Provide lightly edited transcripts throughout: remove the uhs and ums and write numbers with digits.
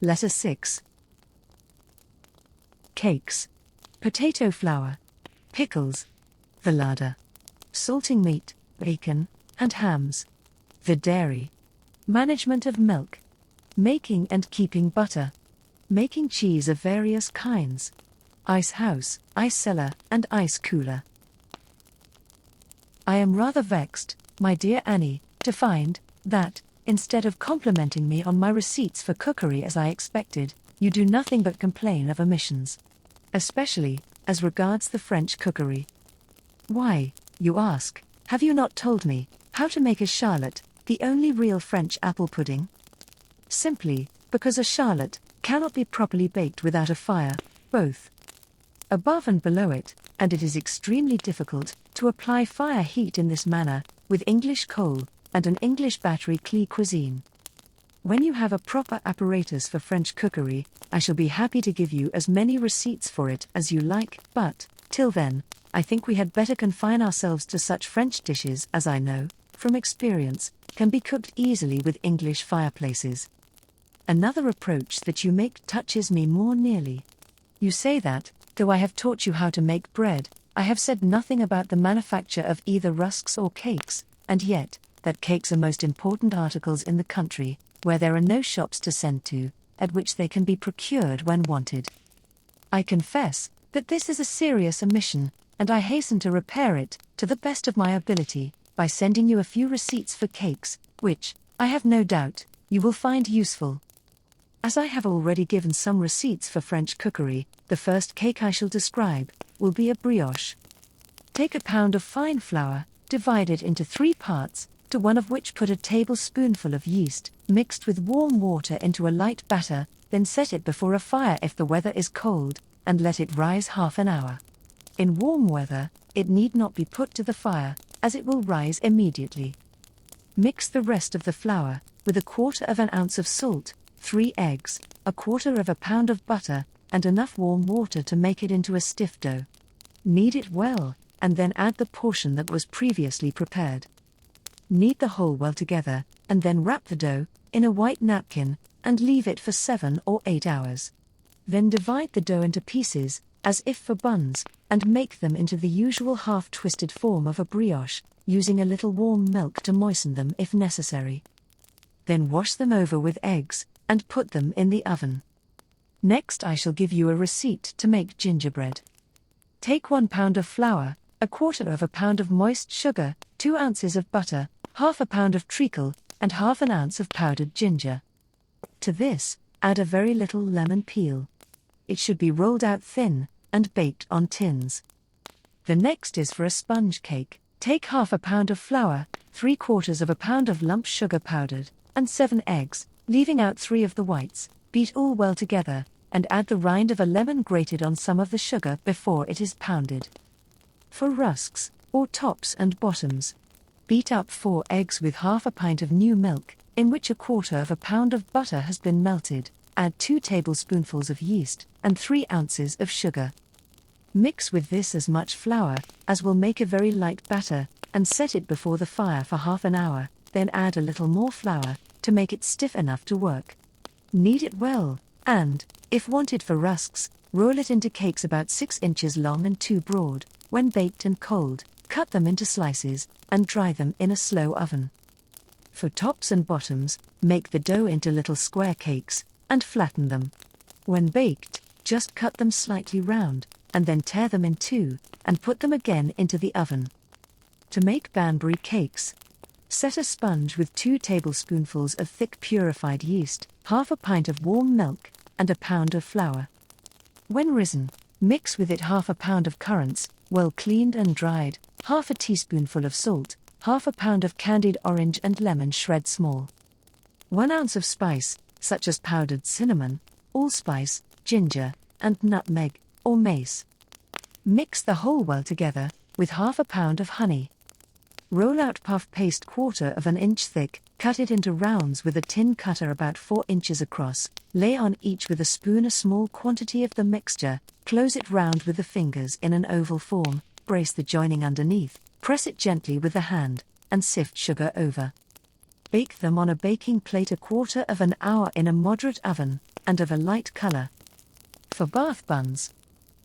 Letter 6. Cakes. Potato flour. Pickles. Velada. Salting meat, bacon, and hams. The dairy. Management of milk. Making and keeping butter. Making cheese of various kinds. Ice house, ice cellar, and ice cooler. I am rather vexed, my dear Annie, to find that, instead of complimenting me on my receipts for cookery as I expected, you do nothing but complain of omissions. Especially, as regards the French cookery. Why, you ask, have you not told me how to make a charlotte, the only real French apple pudding? Simply, because a charlotte cannot be properly baked without a fire, both above and below it, and it is extremely difficult to apply fire heat in this manner, with English coal, and an English battery clee cuisine. When you have a proper apparatus for French cookery, I shall be happy to give you as many receipts for it as you like, but, till then, I think we had better confine ourselves to such French dishes as I know, from experience, can be cooked easily with English fireplaces. Another reproach that you make touches me more nearly. You say that, though I have taught you how to make bread, I have said nothing about the manufacture of either rusks or cakes, and yet, that cakes are most important articles in the country, where there are no shops to send to, at which they can be procured when wanted. I confess that this is a serious omission, and I hasten to repair it, to the best of my ability, by sending you a few receipts for cakes, which, I have no doubt, you will find useful. As I have already given some receipts for French cookery, the first cake I shall describe will be a brioche. Take a pound of fine flour, divide it into 3 parts, to one of which put a tablespoonful of yeast, mixed with warm water into a light batter, then set it before a fire if the weather is cold, and let it rise half an hour. In warm weather, it need not be put to the fire, as it will rise immediately. Mix the rest of the flour, with 1/4 ounce of salt, 3 eggs, 1/4 pound of butter, and enough warm water to make it into a stiff dough. Knead it well, and then add the portion that was previously prepared. Knead the whole well together, and then wrap the dough in a white napkin, and leave it for 7 or 8 hours. Then divide the dough into pieces, as if for buns, and make them into the usual half-twisted form of a brioche, using a little warm milk to moisten them if necessary. Then wash them over with eggs, and put them in the oven. Next I shall give you a receipt to make gingerbread. Take 1 pound of flour, 1/4 pound of moist sugar, 2 ounces of butter, 1/2 pound of treacle, and 1/2 ounce of powdered ginger. To this, add a very little lemon peel. It should be rolled out thin, and baked on tins. The next is for a sponge cake. Take 1/2 pound of flour, 3/4 pound of lump sugar powdered, and 7 eggs, leaving out 3 of the whites, beat all well together, and add the rind of a lemon grated on some of the sugar before it is pounded. For rusks, or tops and bottoms, beat up 4 eggs with 1/2 pint of new milk, in which 1/4 pound of butter has been melted, add 2 tablespoonfuls of yeast, and 3 ounces of sugar. Mix with this as much flour as will make a very light batter, and set it before the fire for half an hour, then add a little more flour, to make it stiff enough to work. Knead it well, and, if wanted for rusks, roll it into cakes about 6 inches long and 2 broad. When baked and cold, cut them into slices, and dry them in a slow oven. For tops and bottoms, make the dough into little square cakes, and flatten them. When baked, just cut them slightly round, and then tear them in 2, and put them again into the oven. To make Banbury cakes, set a sponge with 2 tablespoonfuls of thick purified yeast, 1/2 pint of warm milk, and a pound of flour. When risen, mix with it 1/2 pound of currants, well cleaned and dried, 1/2 teaspoonful of salt, 1/2 pound of candied orange and lemon shred small. 1 ounce of spice, such as powdered cinnamon, allspice, ginger, and nutmeg, or mace. Mix the whole well together, with 1/2 pound of honey. Roll out puff paste 1/4 inch thick, cut it into rounds with a tin cutter about 4 inches across, lay on each with a spoon a small quantity of the mixture, close it round with the fingers in an oval form, brace the joining underneath, press it gently with the hand, and sift sugar over. Bake them on a baking plate 1/4 hour in a moderate oven, and of a light color. For bath buns,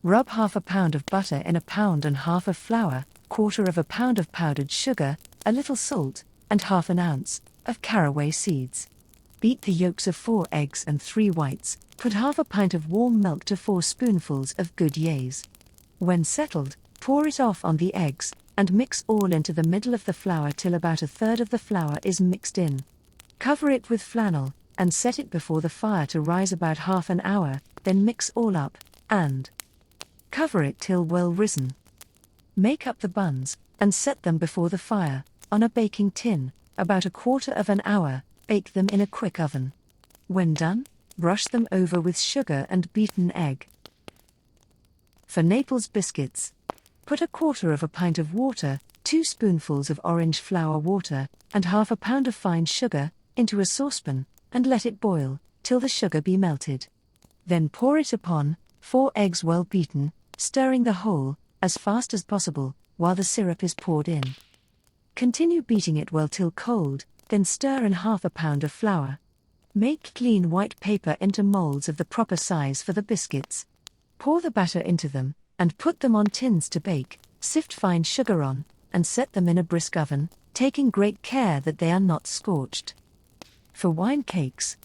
rub 1/2 pound of butter in 1.5 pounds of flour, 1/4 pound of powdered sugar, a little salt, and 1/2 ounce of caraway seeds. Beat the yolks of 4 eggs and 3 whites, put 1/2 pint of warm milk to 4 spoonfuls of good yays. When settled, pour it off on the eggs, and mix all into the middle of the flour till about 1/3 of the flour is mixed in. Cover it with flannel, and set it before the fire to rise about 1/2 hour, then mix all up, and cover it till well risen. Make up the buns, and set them before the fire, on a baking tin, about 1/4 hour, bake them in a quick oven. When done, brush them over with sugar and beaten egg. For Naples biscuits, put 1/4 pint of water, 2 spoonfuls of orange flower water, and 1/2 pound of fine sugar, into a saucepan, and let it boil, till the sugar be melted. Then pour it upon 4 eggs well beaten, stirring the whole, as fast as possible, while the syrup is poured in. Continue beating it well till cold, then stir in 1/2 pound of flour. Make clean white paper into molds of the proper size for the biscuits. Pour the batter into them, and put them on tins to bake, sift fine sugar on, and set them in a brisk oven, taking great care that they are not scorched. For wine cakes,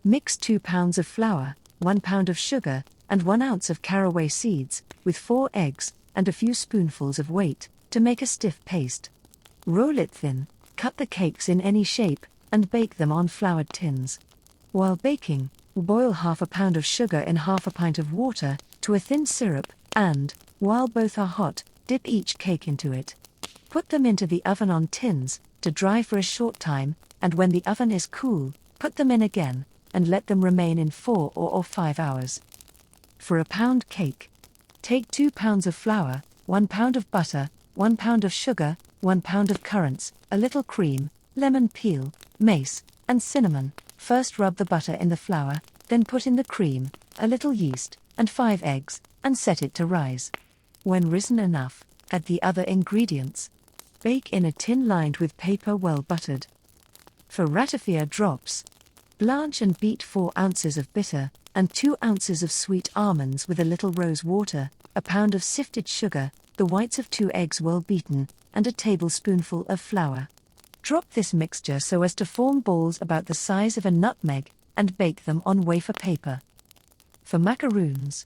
mix 2 pounds of flour, 1 pound of sugar, and 1 ounce of caraway seeds, with 4 eggs, and a few spoonfuls of wheat, to make a stiff paste. Roll it thin, cut the cakes in any shape, and bake them on floured tins. While baking, boil 1/2 pound of sugar in 1/2 pint of water, to a thin syrup, and, while both are hot, dip each cake into it. Put them into the oven on tins, to dry for a short time, and when the oven is cool, put them in again, and let them remain in 4 or 5 hours. For a pound cake, take 2 pounds of flour, 1 pound of butter, 1 pound of sugar, 1 pound of currants, a little cream, lemon peel, mace, and cinnamon. First rub the butter in the flour, then put in the cream, a little yeast, and 5 eggs, and set it to rise. When risen enough, add the other ingredients. Bake in a tin lined with paper well buttered. For ratafia drops, blanch and beat 4 ounces of bitter, and 2 ounces of sweet almonds with a little rose water, a pound of sifted sugar, the whites of 2 eggs well beaten, and a tablespoonful of flour. Drop this mixture so as to form balls about the size of a nutmeg, and bake them on wafer paper. For macaroons,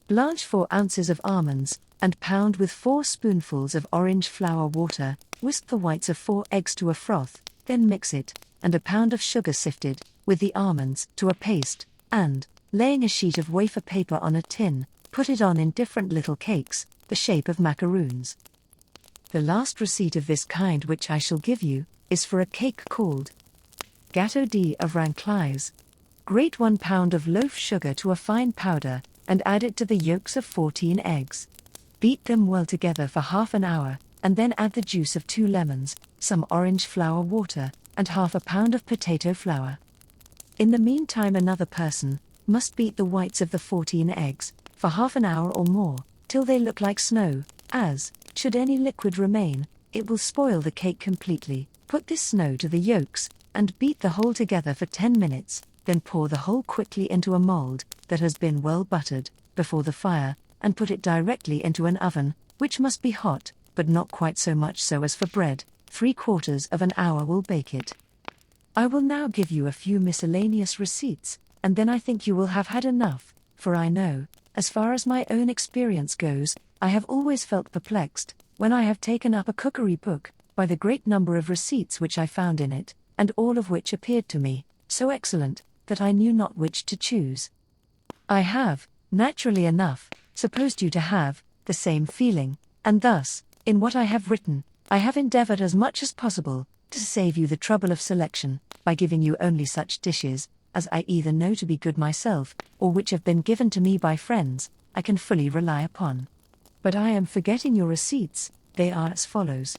blanch 4 ounces of almonds, and pound with 4 spoonfuls of orange flower water, whisk the whites of 4 eggs to a froth, then mix it, and a pound of sugar sifted, with the almonds, to a paste, and, laying a sheet of wafer paper on a tin, put it on in different little cakes, the shape of macaroons. The last receipt of this kind which I shall give you, is for a cake called Gâteau of Ranclais. Grate 1 pound of loaf sugar to a fine powder, and add it to the yolks of 14 eggs. Beat them well together for 1/2 hour, and then add the juice of 2 lemons, some orange flower water, and 1/2 pound of potato flour. In the meantime another person must beat the whites of the 14 eggs, for 1/2 hour or more, till they look like snow, as, should any liquid remain, it will spoil the cake completely. Put this snow to the yolks, and beat the whole together for 10 minutes, then pour the whole quickly into a mold that has been well buttered, before the fire, and put it directly into an oven, which must be hot, but not quite so much so as for bread. 3/4 of an hour will bake it. I will now give you a few miscellaneous receipts, and then I think you will have had enough, for I know, as far as my own experience goes, I have always felt perplexed, when I have taken up a cookery book, by the great number of receipts which I found in it, and all of which appeared to me so excellent, that I knew not which to choose. I have, naturally enough, supposed you to have the same feeling, and thus, in what I have written, I have endeavored as much as possible to save you the trouble of selection, by giving you only such dishes as I either know to be good myself, or which have been given to me by friends I can fully rely upon. But I am forgetting your receipts. They are as follows.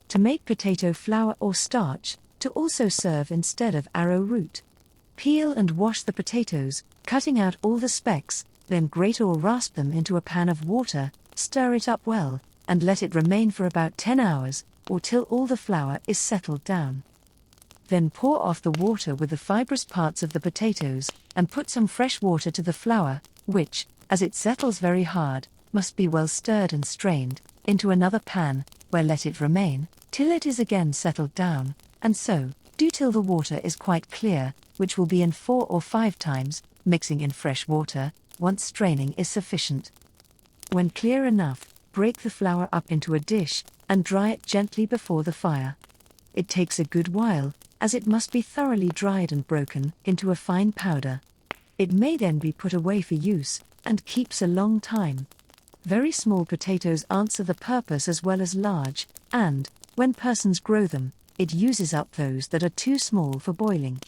To make potato flour or starch, to also serve instead of arrowroot. Peel and wash the potatoes, cutting out all the specks, then grate or rasp them into a pan of water, stir it up well, and let it remain for about 10 hours, or till all the flour is settled down. Then pour off the water with the fibrous parts of the potatoes, and put some fresh water to the flour, which, as it settles very hard, must be well stirred and strained, into another pan, where let it remain, till it is again settled down, and so, do till the water is quite clear, which will be in 4 or 5 times, mixing in fresh water, once straining is sufficient. When clear enough, break the flour up into a dish, and dry it gently before the fire. It takes a good while, as it must be thoroughly dried and broken into a fine powder. It may then be put away for use, and keeps a long time. Very small potatoes answer the purpose as well as large, and, when persons grow them, it uses up those that are too small for boiling.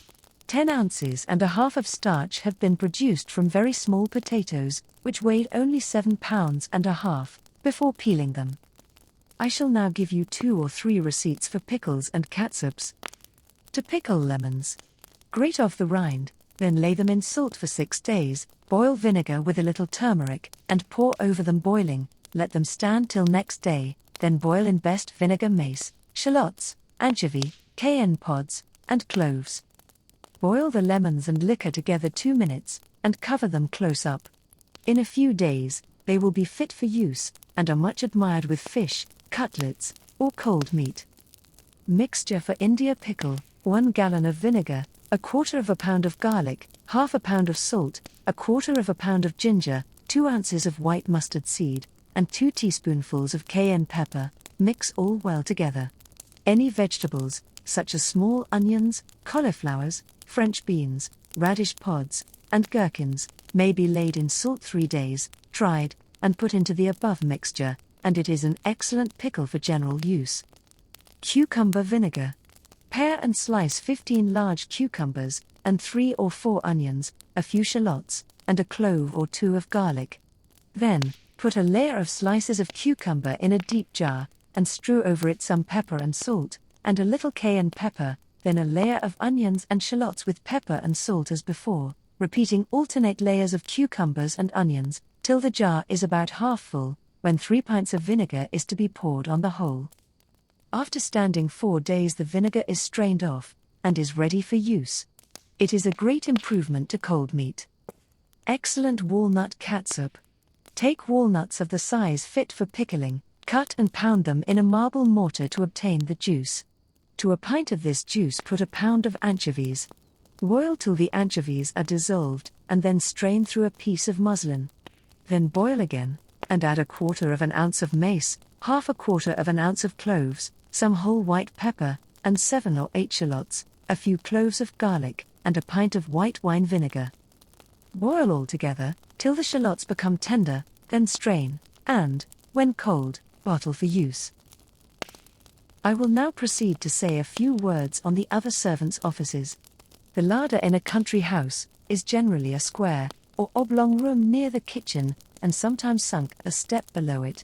10 ounces and a half of starch have been produced from very small potatoes, which weighed only 7 pounds and a half, before peeling them. I shall now give you 2 or 3 receipts for pickles and catsups. To pickle lemons. Grate off the rind, then lay them in salt for 6 days, boil vinegar with a little turmeric, and pour over them boiling, let them stand till next day, then boil in best vinegar mace, shallots, anchovy, cayenne pods, and cloves. Boil the lemons and liquor together 2 minutes, and cover them close up. In a few days, they will be fit for use, and are much admired with fish, cutlets, or cold meat. Mixture for India pickle: 1 gallon of vinegar, 1/4 pound of garlic, 1/2 pound of salt, 1/4 pound of ginger, 2 ounces of white mustard seed, and 2 teaspoonfuls of cayenne pepper. Mix all well together. Any vegetables, such as small onions, cauliflowers, French beans, radish pods, and gherkins, may be laid in salt 3 days, dried, and put into the above mixture, and it is an excellent pickle for general use. Cucumber vinegar. Pare and slice 15 large cucumbers, and 3 or 4 onions, a few shallots, and a clove or 2 of garlic. Then, put a layer of slices of cucumber in a deep jar, and strew over it some pepper and salt, and a little cayenne pepper, then a layer of onions and shallots with pepper and salt as before, repeating alternate layers of cucumbers and onions, till the jar is about half full, when 3 pints of vinegar is to be poured on the whole. After standing 4 days, the vinegar is strained off, and is ready for use. It is a great improvement to cold meat. Excellent walnut catsup. Take walnuts of the size fit for pickling, cut and pound them in a marble mortar to obtain the juice. To a pint of this juice put a pound of anchovies. Boil till the anchovies are dissolved, and then strain through a piece of muslin. Then boil again, and add 1/4 ounce of mace, 1/4 ounce of cloves, some whole white pepper, and 7 or 8 shallots, a few cloves of garlic, and a pint of white wine vinegar. Boil all together, till the shallots become tender, then strain, and, when cold, bottle for use. I will now proceed to say a few words on the other servants' offices. The larder in a country house is generally a square, or oblong room near the kitchen, and sometimes sunk a step below it.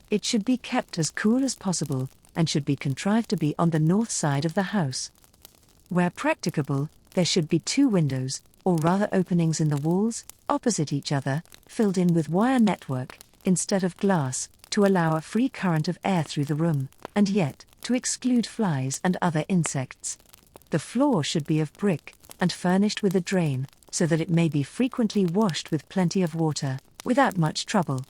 It should be kept as cool as possible, and should be contrived to be on the north side of the house. Where practicable, there should be 2 windows, or rather openings in the walls, opposite each other, filled in with wire network, instead of glass, to allow a free current of air through the room, and yet, to exclude flies and other insects. The floor should be of brick, and furnished with a drain, so that it may be frequently washed with plenty of water, without much trouble.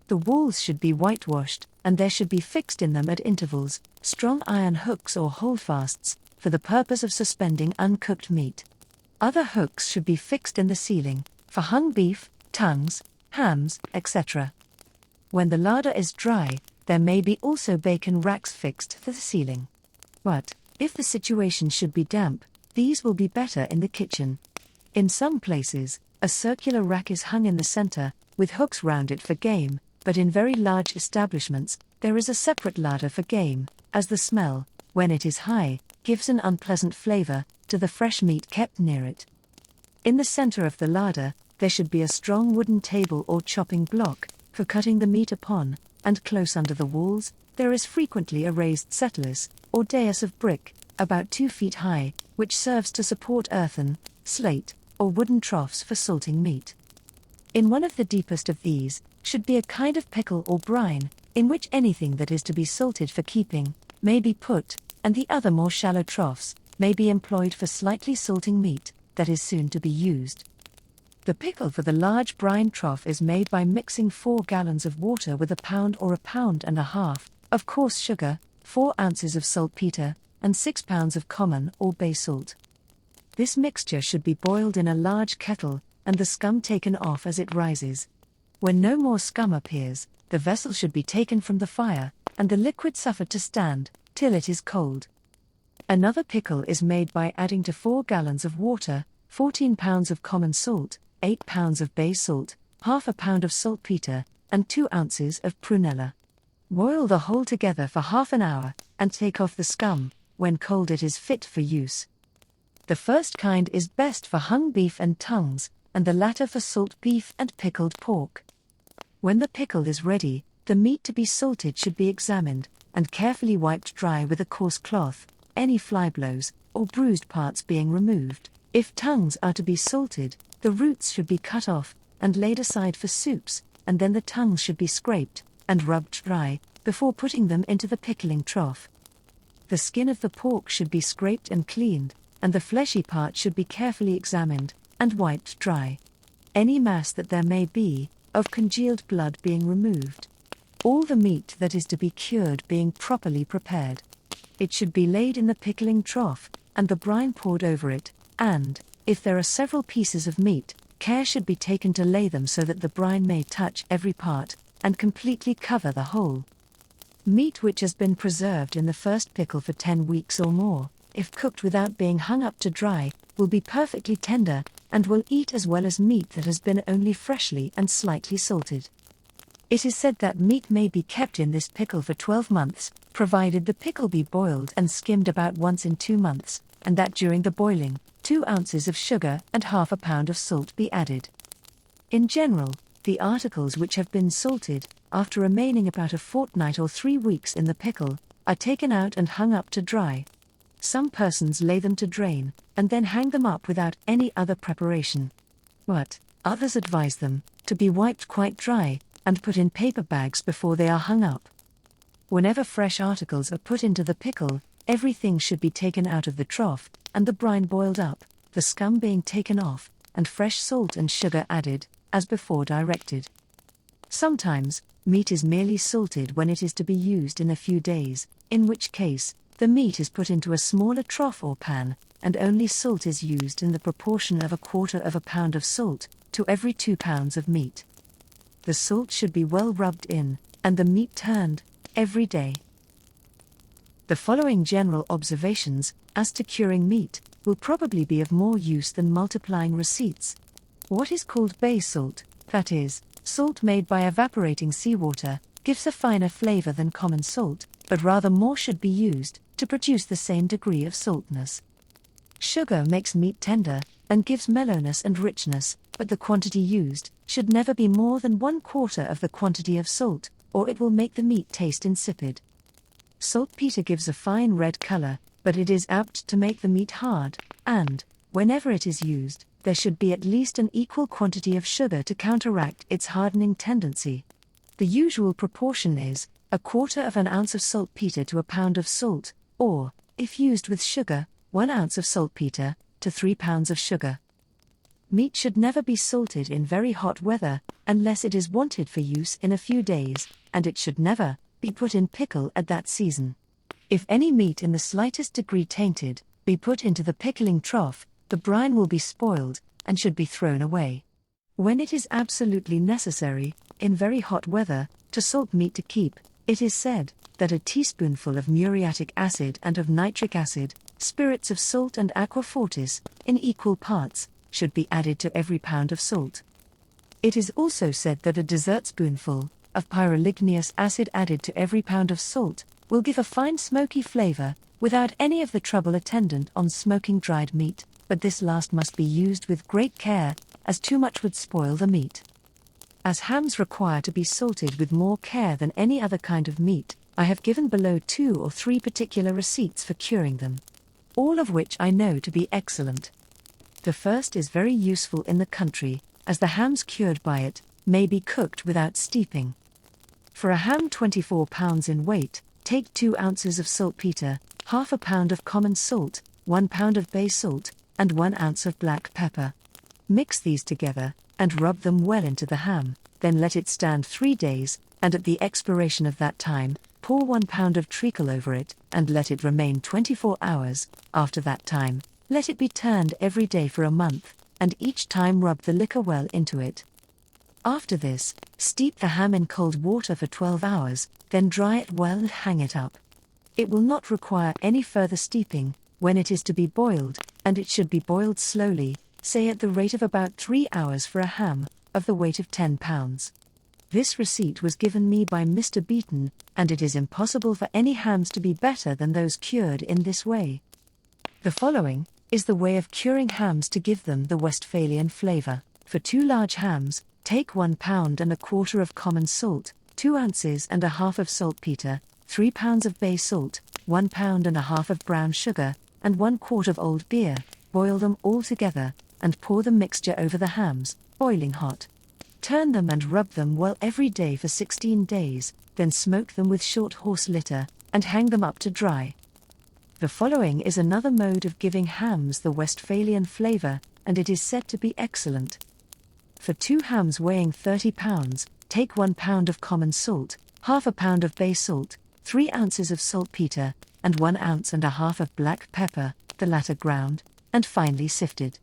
The walls should be whitewashed, and there should be fixed in them at intervals, strong iron hooks or holdfasts, for the purpose of suspending uncooked meat. Other hooks should be fixed in the ceiling, for hung beef, tongues, hams, etc. When the larder is dry, there may be also bacon racks fixed to the ceiling. But, if the situation should be damp, these will be better in the kitchen. In some places, a circular rack is hung in the center, with hooks round it for game, but in very large establishments, there is a separate larder for game, as the smell, when it is high, gives an unpleasant flavor to the fresh meat kept near it. In the center of the larder, there should be a strong wooden table or chopping block, for cutting the meat upon, and close under the walls, there is frequently a raised settlers, or dais of brick, about 2 feet high, which serves to support earthen, slate, or wooden troughs for salting meat. In one of the deepest of these, should be a kind of pickle or brine, in which anything that is to be salted for keeping, may be put, and the other more shallow troughs, may be employed for slightly salting meat that is soon to be used. The pickle for the large brine trough is made by mixing 4 gallons of water with a pound or a pound and a half of coarse sugar, 4 ounces of saltpeter, and 6 pounds of common or bay salt. This mixture should be boiled in a large kettle, and the scum taken off as it rises. When no more scum appears, the vessel should be taken from the fire, and the liquid suffered to stand till it is cold. Another pickle is made by adding to 4 gallons of water, 14 pounds of common salt, 8 pounds of bay salt, half a pound of saltpeter, and 2 ounces of prunella. Boil the whole together for half an hour, and take off the scum. When cold it is fit for use. The first kind is best for hung beef and tongues, and the latter for salt beef and pickled pork. When the pickle is ready, the meat to be salted should be examined, and carefully wiped dry with a coarse cloth, any fly blows or bruised parts being removed. If tongues are to be salted, the roots should be cut off, and laid aside for soups, and then the tongues should be scraped and rubbed dry, before putting them into the pickling trough. The skin of the pork should be scraped and cleaned, and the fleshy part should be carefully examined, and wiped dry. Any mass that there may be, of congealed blood being removed. All the meat that is to be cured being properly prepared. It should be laid in the pickling trough, and the brine poured over it, and, if there are several pieces of meat, care should be taken to lay them so that the brine may touch every part, and completely cover the whole. Meat which has been preserved in the first pickle for 10 weeks or more, if cooked without being hung up to dry, will be perfectly tender, and will eat as well as meat that has been only freshly and slightly salted. It is said that meat may be kept in this pickle for 12 months, provided the pickle be boiled and skimmed about once in 2 months, and that during the boiling, 2 ounces of sugar and half a pound of salt be added. In general, the articles which have been salted, after remaining about a fortnight or 3 weeks in the pickle, are taken out and hung up to dry. Some persons lay them to drain, and then hang them up without any other preparation. But others advise them to be wiped quite dry, and put in paper bags before they are hung up. Whenever fresh articles are put into the pickle, everything should be taken out of the trough, and the brine boiled up, the scum being taken off, and fresh salt and sugar added, as before directed. Sometimes, meat is merely salted when it is to be used in a few days, in which case, the meat is put into a smaller trough or pan, and only salt is used in the proportion of 1/4 pound of salt to every 2 pounds of meat. The salt should be well rubbed in, and the meat turned, every day. The following general observations, as to curing meat, will probably be of more use than multiplying receipts. What is called bay salt, that is, salt made by evaporating seawater, gives a finer flavor than common salt, but rather more should be used, to produce the same degree of saltness. Sugar makes meat tender, and gives mellowness and richness, but the quantity used should never be more than 1/4 of the quantity of salt, or it will make the meat taste insipid. Saltpeter gives a fine red color, but it is apt to make the meat hard, and, whenever it is used, there should be at least an equal quantity of sugar to counteract its hardening tendency. The usual proportion is 1/4 ounce of saltpeter to a pound of salt, or, if used with sugar, 1 ounce of saltpeter to 3 pounds of sugar. Meat should never be salted in very hot weather, unless it is wanted for use in a few days, and it should never be put in pickle at that season. If any meat in the slightest degree tainted be put into the pickling trough, the brine will be spoiled, and should be thrown away. When it is absolutely necessary, in very hot weather, to salt meat to keep, it is said that a teaspoonful of muriatic acid and of nitric acid, spirits of salt and aqua fortis, in equal parts, should be added to every pound of salt. It is also said that a dessertspoonful of pyroligneous acid added to every pound of salt will give a fine smoky flavor, without any of the trouble attendant on smoking dried meat, but this last must be used with great care, as too much would spoil the meat. As hams require to be salted with more care than any other kind of meat, I have given below 2 or 3 particular receipts for curing them, all of which I know to be excellent. The first is very useful in the country, as the hams cured by it may be cooked without steeping. For a ham 24 pounds in weight, take 2 ounces of saltpeter, half a pound of common salt, 1 pound of bay salt, and 1 ounce of black pepper. Mix these together, and rub them well into the ham, then let it stand 3 days, and at the expiration of that time, pour 1 pound of treacle over it, and let it remain 24 hours. After that time, let it be turned every day for a month, and each time rub the liquor well into it. After this, steep the ham in cold water for 12 hours, then dry it well and hang it up. It will not require any further steeping when it is to be boiled, and it should be boiled slowly, say at the rate of about 3 hours for a ham of the weight of 10 pounds. This receipt was given me by Mr. Beeton, and it is impossible for any hams to be better than those cured in this way. The following is the way of curing hams to give them the Westphalian flavor. For 2 large hams, take 1 pound and a quarter of common salt, 2 ounces and a half of saltpeter, 3 pounds of bay salt, 1 pound and a half of brown sugar, and 1 quart of old beer. Boil them all together, and pour the mixture over the hams, boiling hot. Turn them and rub them well every day for 16 days, then smoke them with short horse litter, and hang them up to dry. The following is another mode of giving hams the Westphalian flavor, and it is said to be excellent. For 2 hams weighing 30 pounds, take 1 pound of common salt, half a pound of bay salt, 3 ounces of saltpeter, and 1 ounce and a half of black pepper, the latter ground, and finely sifted.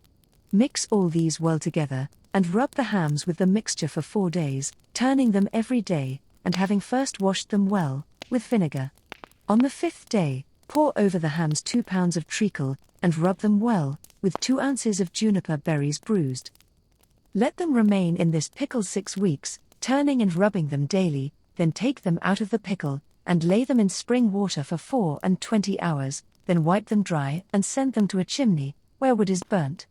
Mix all these well together, and rub the hams with the mixture for 4 days, turning them every day, and having first washed them well, with vinegar. On the 5th day, pour over the hams 2 pounds of treacle, and rub them well, with 2 ounces of juniper berries bruised. Let them remain in this pickle 6 weeks, turning and rubbing them daily, then take them out of the pickle, and lay them in spring water for 24 hours, then wipe them dry and send them to a chimney, where wood is burnt.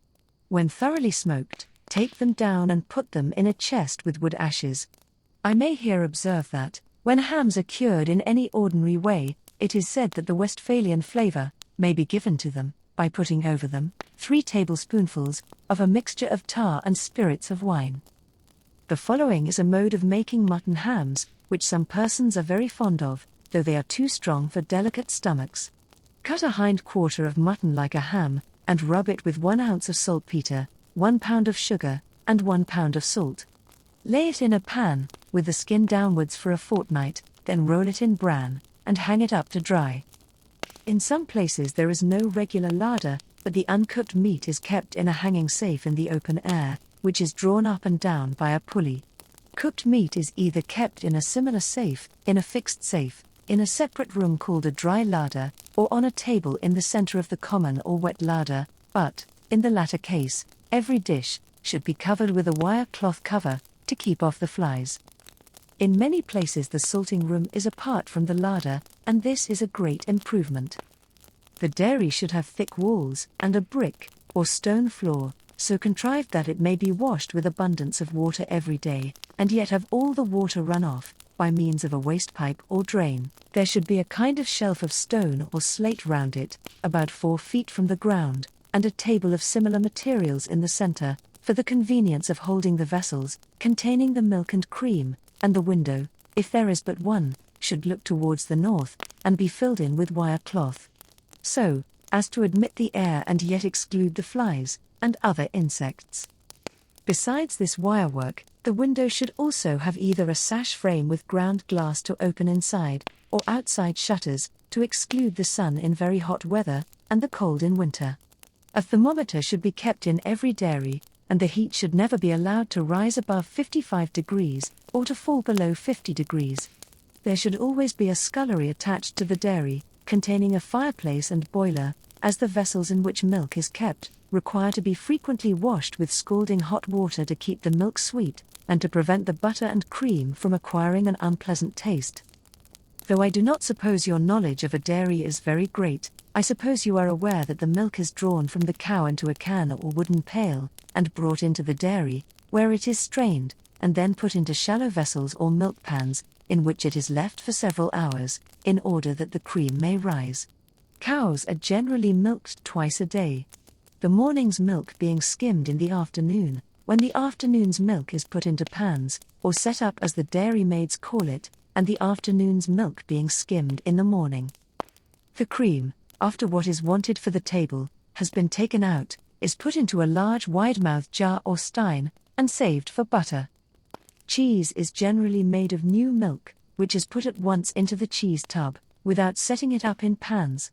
When thoroughly smoked, take them down and put them in a chest with wood ashes. I may here observe that, when hams are cured in any ordinary way, it is said that the Westphalian flavor may be given to them by putting over them 3 tablespoonfuls of a mixture of tar and spirits of wine. The following is a mode of making mutton hams, which some persons are very fond of, though they are too strong for delicate stomachs. Cut a hind quarter of mutton like a ham, and rub it with 1 ounce of saltpeter, 1 pound of sugar, and 1 pound of salt. Lay it in a pan, with the skin downwards for a fortnight, then roll it in bran, and hang it up to dry. In some places there is no regular larder, but the uncooked meat is kept in a hanging safe in the open air, which is drawn up and down by a pulley. Cooked meat is either kept in a similar safe, in a fixed safe, in a separate room called a dry larder, or on a table in the center of the common or wet larder, but, in the latter case, every dish should be covered with a wire cloth cover, to keep off the flies. In many places the salting room is apart from the larder, and this is a great improvement. The dairy should have thick walls, and a brick, or stone floor, so contrived that it may be washed with abundance of water every day, and yet have all the water run off, by means of a waste pipe or drain. There should be a kind of shelf of stone or slate round it, about 4 feet from the ground, and a table of similar materials in the center, for the convenience of holding the vessels, containing the milk and cream, and the window, if there is but one, should look towards the north, and be filled in with wire cloth, so as to admit the air and yet exclude the flies, and other insects. Besides this wirework, the window should also have either a sash frame with ground glass to open inside, or outside shutters, to exclude the sun in very hot weather, and the cold in winter. A thermometer should be kept in every dairy, and the heat should never be allowed to rise above 55 degrees, or to fall below 50 degrees. There should always be a scullery attached to the dairy, containing a fireplace and boiler, as the vessels in which milk is kept require to be frequently washed with scalding hot water to keep the milk sweet, and to prevent the butter and cream from acquiring an unpleasant taste. Though I do not suppose your knowledge of a dairy is very great, I suppose you are aware that the milk is drawn from the cow into a can or wooden pail, and brought into the dairy, where it is strained, and then put into shallow vessels or milk pans, in which it is left for several hours, in order that the cream may rise. Cows are generally milked twice a day. The morning's milk being skimmed in the afternoon, when the afternoon's milk is put into pans, or set up as the dairymaids call it, and the afternoon's milk being skimmed in the morning. The cream, after what is wanted for the table has been taken out, is put into a large wide-mouthed jar or stein, and saved for butter. Cheese is generally made of new milk, which is put at once into the cheese tub, without setting it up in pans.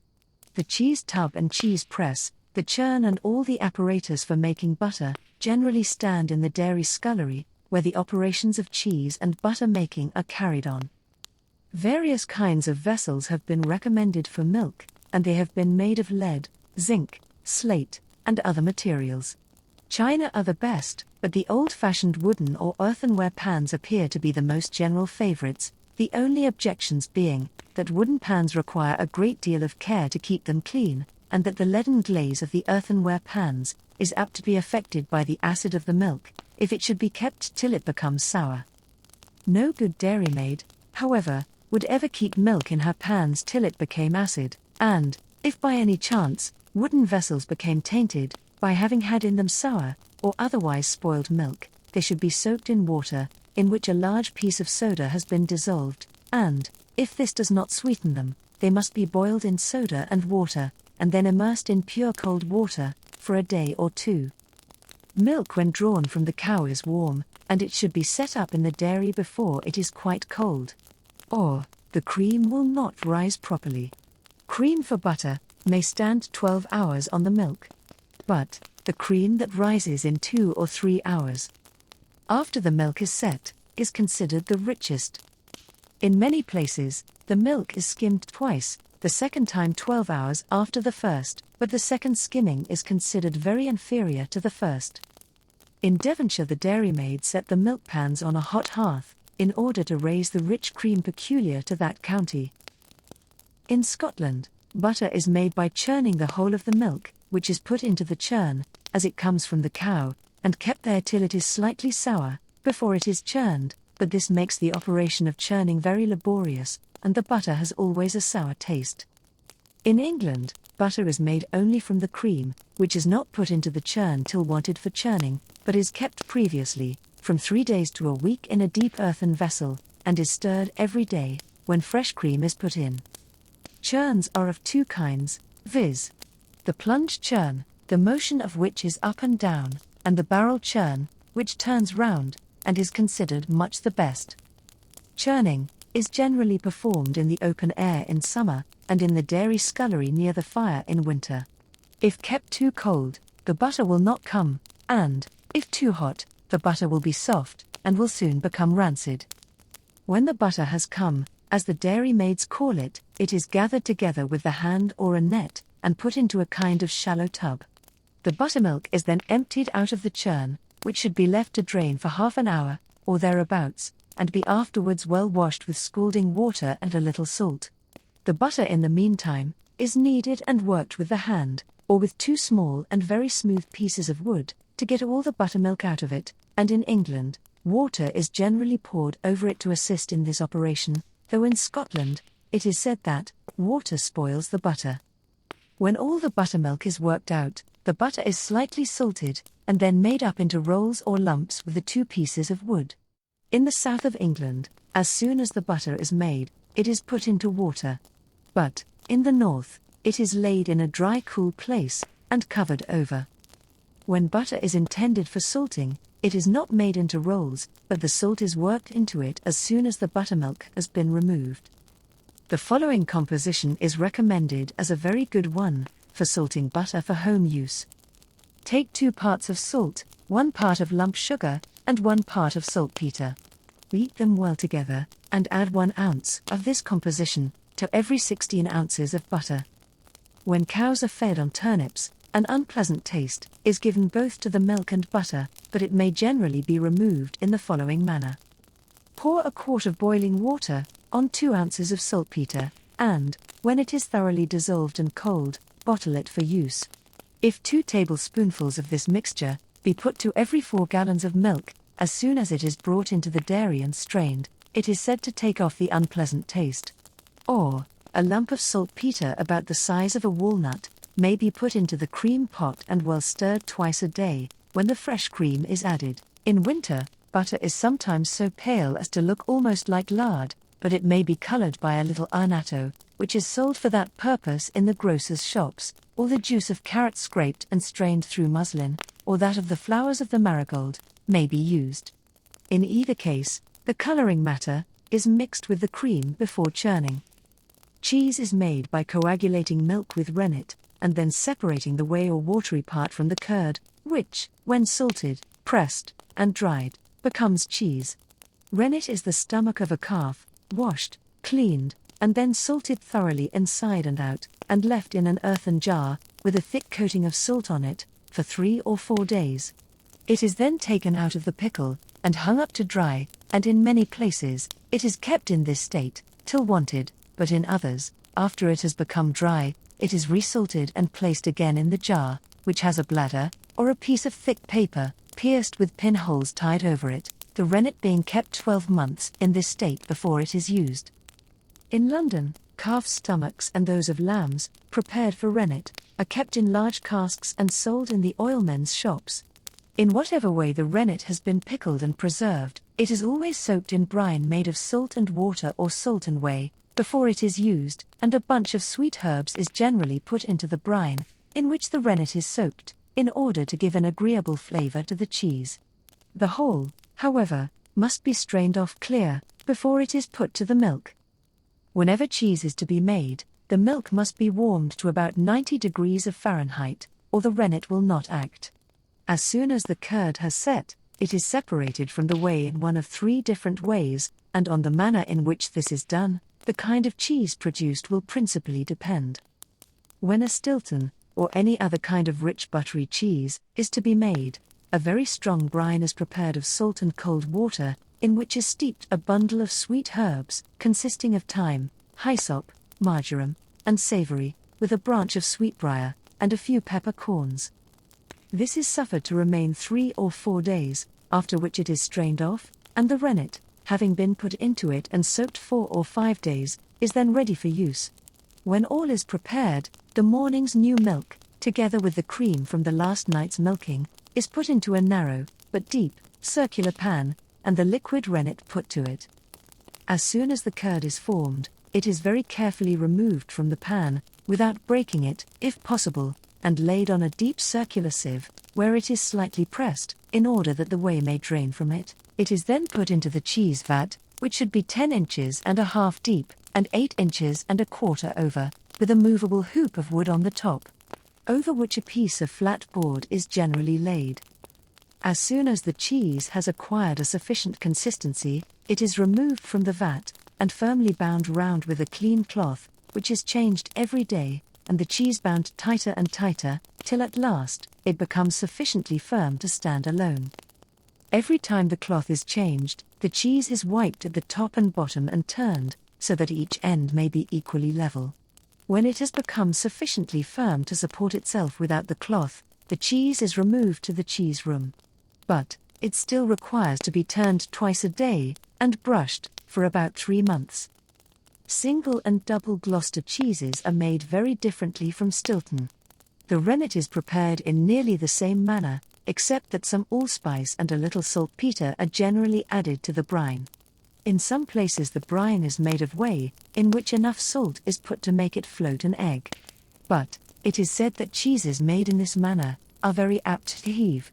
The cheese tub and cheese press, the churn and all the apparatus for making butter, generally stand in the dairy scullery, where the operations of cheese and butter making are carried on. Various kinds of vessels have been recommended for milk, and they have been made of lead, zinc, slate, and other materials. China are the best, but the old-fashioned wooden or earthenware pans appear to be the most general favorites, the only objections being that wooden pans require a great deal of care to keep them clean, and that the leaden glaze of the earthenware pans is apt to be affected by the acid of the milk, if it should be kept till it becomes sour. No good dairymaid, however, would ever keep milk in her pans till it became acid, and, if by any chance, wooden vessels became tainted, by having had in them sour, or otherwise spoiled milk, they should be soaked in water, in which a large piece of soda has been dissolved, and, if this does not sweeten them, they must be boiled in soda and water, and then immersed in pure cold water, for a day or two. Milk when drawn from the cow is warm, and it should be set up in the dairy before it is quite cold. Or, the cream will not rise properly. Cream for butter may stand 12 hours on the milk, but the cream that rises in 2 or 3 hours after the milk is set is considered the richest. In many places, the milk is skimmed twice, the second time 12 hours after the first, but the second skimming is considered very inferior to the first. In Devonshire the dairymaid set the milk pans on a hot hearth, in order to raise the rich cream peculiar to that county. In Scotland, butter is made by churning the whole of the milk, which is put into the churn, as it comes from the cow, and kept there till it is slightly sour, before it is churned, but this makes the operation of churning very laborious, and the butter has always a sour taste. In England, butter is made only from the cream, which is not put into the churn till wanted for churning, but is kept previously, from 3 days to a week in a deep earthen vessel, and is stirred every day, when fresh cream is put in. Churns are of 2 kinds, viz. the plunge churn, the motion of which is up and down, and the barrel churn, which turns round, and is considered much the best. Churning is generally performed in the open air in summer, and in the dairy scullery near the fire in winter. If kept too cold, the butter will not come, and, if too hot, the butter will be soft, and will soon become rancid. When the butter has come, as the dairymaids call it, it is gathered together with the hand or a net, and put into a kind of shallow tub. The buttermilk is then emptied out of the churn, which should be left to drain for half an hour, or thereabouts, and be afterwards well washed with scalding water and a little salt. The butter in the meantime is kneaded and worked with the hand, or with 2 small and very smooth pieces of wood, to get all the buttermilk out of it, and in England, water is generally poured over it to assist in this operation, though in Scotland, it is said that water spoils the butter. When all the buttermilk is worked out, the butter is slightly salted, and then made up into rolls or lumps with the 2 pieces of wood. In the south of England, as soon as the butter is made, it is put into water. But, in the north, it is laid in a dry cool place, and covered over. When butter is intended for salting, it is not made into rolls, but the salt is worked into it as soon as the buttermilk has been removed. The following composition is recommended as a very good one, for salting butter for home use. Take 2 parts of salt, 1 part of lump sugar, and 1 part of saltpeter. Beat them well together, and add 1 ounce of this composition to every 16 ounces of butter. When cows are fed on turnips, an unpleasant taste is given both to the milk and butter, but it may generally be removed in the following manner. Pour a quart of boiling water on 2 ounces of saltpeter, and, when it is thoroughly dissolved and cold, bottle it for use. If 2 tablespoonfuls of this mixture be put to every 4 gallons of milk, as soon as it is brought into the dairy and strained, it is said to take off the unpleasant taste. Or, a lump of saltpeter about the size of a walnut may be put into the cream pot and well stirred twice a day, when the fresh cream is added. In winter, butter is sometimes so pale as to look almost like lard, but it may be colored by a little annatto, which is sold for that purpose in the grocers' shops, or the juice of carrot scraped and strained through muslin, or that of the flowers of the marigold, may be used. In either case, the coloring matter is mixed with the cream before churning. Cheese is made by coagulating milk with rennet, and then separating the whey or watery part from the curd, which, when salted, pressed, and dried, becomes cheese. Rennet is the stomach of a calf, washed, cleaned, and then salted thoroughly inside and out, and left in an earthen jar, with a thick coating of salt on it, for 3 or 4 days. It is then taken out of the pickle, and hung up to dry, and in many places, it is kept in this state, till wanted, but in others, after it has become dry, it is resalted and placed again in the jar, which has a bladder, or a piece of thick paper, pierced with pinholes tied over it, the rennet being kept 12 months in this state before it is used. In London, calves' stomachs and those of lambs, prepared for rennet, are kept in large casks and sold in the oilmen's shops. In whatever way the rennet has been pickled and preserved, it is always soaked in brine made of salt and water or salt and whey, before it is used, and a bunch of sweet herbs is generally put into the brine, in which the rennet is soaked, in order to give an agreeable flavor to the cheese. The whole, however, must be strained off clear, before it is put to the milk. Whenever cheese is to be made, the milk must be warmed to about 90 degrees of Fahrenheit, or the rennet will not act. As soon as the curd has set, it is separated from the whey in one of 3 different ways, and on the manner in which this is done, the kind of cheese produced will principally depend. When a Stilton, or any other kind of rich buttery cheese, is to be made, a very strong brine is prepared of salt and cold water, in which is steeped a bundle of sweet herbs, consisting of thyme, hyssop, marjoram, and savory, with a branch of sweetbriar, and a few pepper-corns. This is suffered to remain 3 or 4 days, after which it is strained off, and the rennet, having been put into it and soaked 4 or 5 days, is then ready for use. When all is prepared, the morning's new milk, together with the cream from the last night's milking, is put into a narrow, but deep, circular pan, and the liquid rennet put to it. As soon as the curd is formed, it is very carefully removed from the pan, without breaking it, if possible, and laid on a deep circular sieve, where it is slightly pressed, in order that the whey may drain from it. It is then put into the cheese vat, which should be 10 inches and a half deep, and 8 inches and a quarter over, with a movable hoop of wood on the top, over which a piece of flat board is generally laid. As soon as the cheese has acquired a sufficient consistency, it is removed from the vat, and firmly bound round with a clean cloth, which is changed every day, and the cheese bound tighter and tighter, till at last, it becomes sufficiently firm to stand alone. Every time the cloth is changed, the cheese is wiped at the top and bottom and turned, so that each end may be equally level. When it has become sufficiently firm to support itself without the cloth, the cheese is removed to the cheese room. But it still requires to be turned twice a day, and brushed, for about 3 months. Single and double Gloucester cheeses are made very differently from Stilton. The rennet is prepared in nearly the same manner, except that some allspice and a little saltpetre are generally added to the brine. In some places the brine is made of whey, in which enough salt is put to make it float an egg. But it is said that cheeses made in this manner are very apt to heave.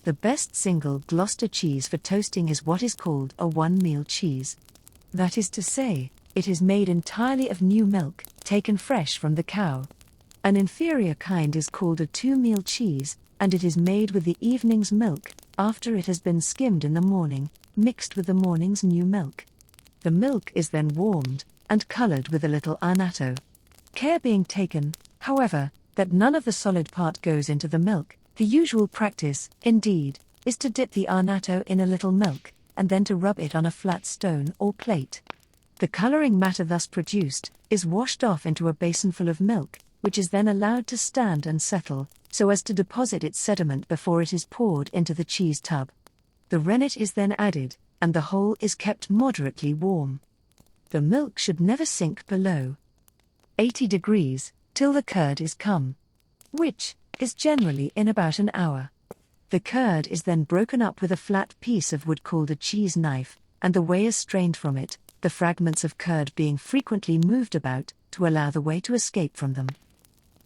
The best single Gloucester cheese for toasting is what is called a one-meal cheese. That is to say, it is made entirely of new milk, taken fresh from the cow. An inferior kind is called a two-meal cheese, and it is made with the evening's milk, after it has been skimmed in the morning, mixed with the morning's new milk. The milk is then warmed, and colored with a little annatto. Care being taken, however, that none of the solid part goes into the milk. The usual practice, indeed, is to dip the annatto in a little milk, and then to rub it on a flat stone or plate. The coloring matter thus produced is washed off into a basinful of milk, which is then allowed to stand and settle, so as to deposit its sediment before it is poured into the cheese tub. The rennet is then added, and the whole is kept moderately warm. The milk should never sink below 80 degrees, till the curd is come, which is generally in about an hour. The curd is then broken up with a flat piece of wood called a cheese knife, and the whey is strained from it, the fragments of curd being frequently moved about, to allow the whey to escape from them.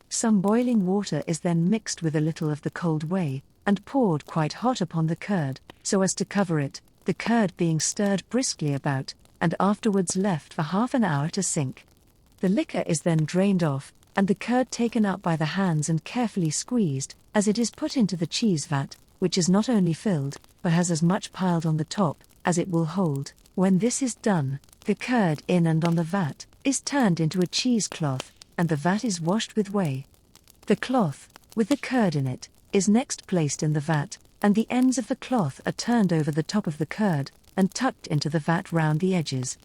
Some boiling water is then mixed with a little of the cold whey, and poured quite hot upon the curd, so as to cover it, the curd being stirred briskly about, and afterwards left for half an hour to sink. The liquor is then drained off, and the curd taken up by the hands and carefully squeezed, as it is put into the cheese vat, which is not only filled, but has as much piled on the top, as it will hold. When this is done, the curd in and on the vat is turned into a cheesecloth, and the vat is washed with whey. The cloth, with the curd in it, is next placed in the vat, and the ends of the cloth are turned over the top of the curd, and tucked into the vat round the edges.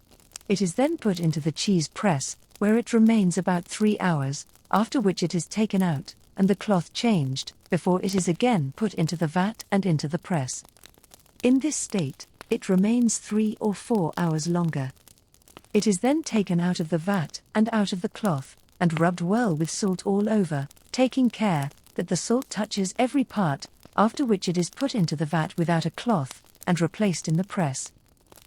It is then put into the cheese press, where it remains about 3 hours, after which it is taken out, and the cloth changed, before it is again put into the vat and into the press. In this state, it remains 3 or 4 hours longer. It is then taken out of the vat and out of the cloth, and rubbed well with salt all over, taking care that the salt touches every part, after which it is put into the vat without a cloth, and replaced in the press.